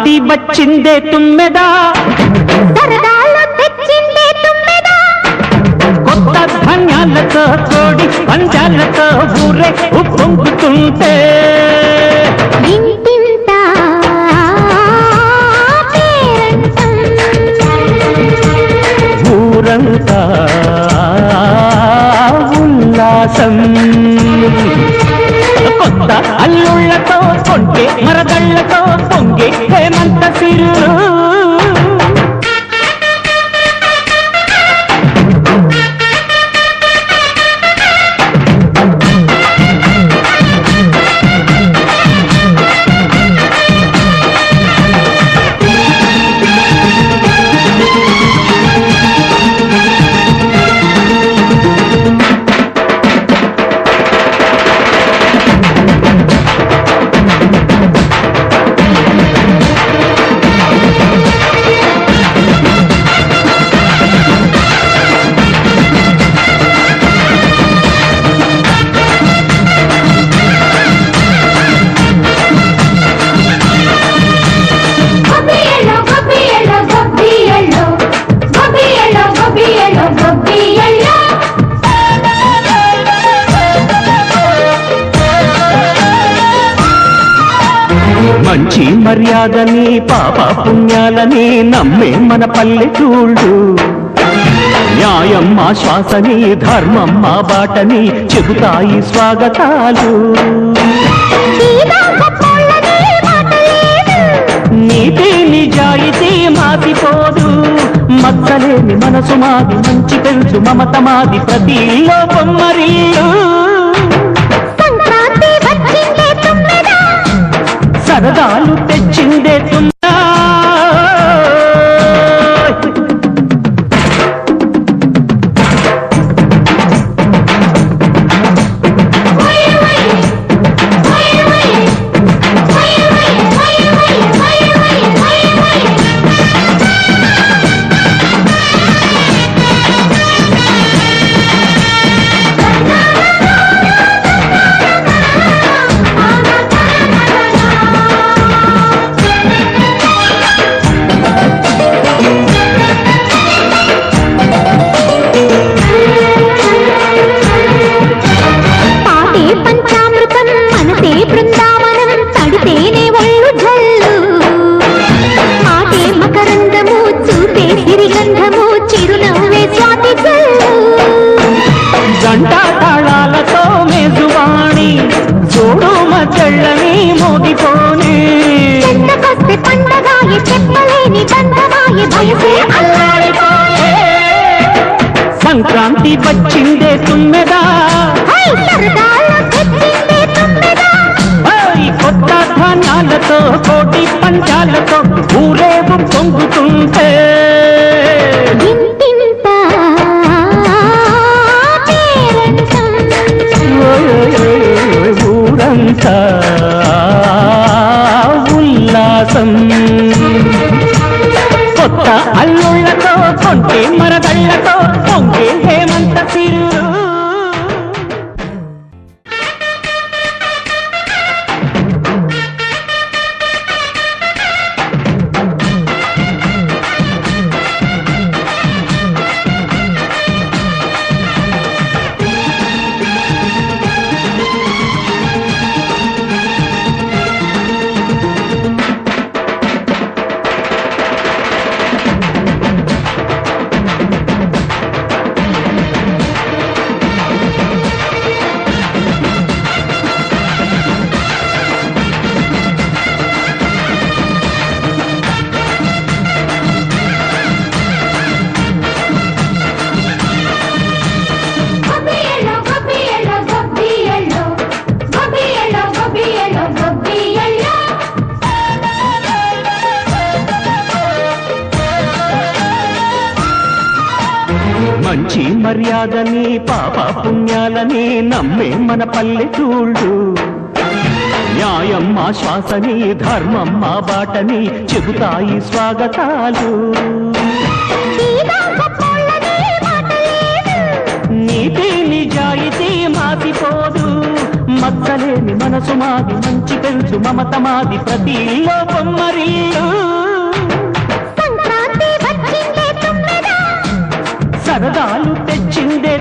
సంక్రాంతి వచ్చిందే తుమ్మెదా, సరదాలు తెచ్చిందే తుమ్మెదా, కొత్త ధాన్యాలతో కోడి పంచాలతో ఊరే ఉప్పొంగుతుంటే ఇంటింత పేరంటం, ఊరంతా ఉల్లాసం. కొత్త అల్లుళ్లతో కొంటే మరదళ్లతో పొంగే హేమంత సిరు. మంచి మర్యాదని పాప పుణ్యాలని నమ్మే మన పల్లెటూళ్ళు, న్యాయం మా శ్వాసని ధర్మం మా బాటని చెబుతాయి స్వాగతాలు. నీతి నిజాయితీ మాసిపోదు, మచ్చలేని మనసు మాది, మంచి పెంచు మమత మాది, ప్రతి ఇల్లో బొమ్మరిల్లు. సరదాలు తెచ్చిందే తుమ్మెదా, గంటా తాళాలతో మేజువాణి చూడు మచ్చళ్ళని మోగిపోని, సంక్రాంతి వచ్చిందే తుమ్మెదా, కొత్త ధాన్యాలతో కోటి పంచాలతో ఊరేగు పొంగుతుంటే ఊరంతా ఉల్లాసం. కొత్త అల్లుళ్లతో కొంటే మరదళ్లతో పొంగే హేమంత సిరు. మంచి మర్యాదని పాప పుణ్యాలని నమ్మే మన పల్లెటూళ్ళు, న్యాయం మా శ్వాసని ధర్మం మా బాటని చెబుతాయి స్వాగతాలు. నీతి నిజాయితీ మాసిపోదు, మచ్చలేని మనసు మాది మంచి పెంచు మమత మాది ప్రతి ఇల్లో బొమ్మరిల్లు సంక్రాంతి వచ్చిందే తుమ్మెద సరదాలు తెచ్చిందే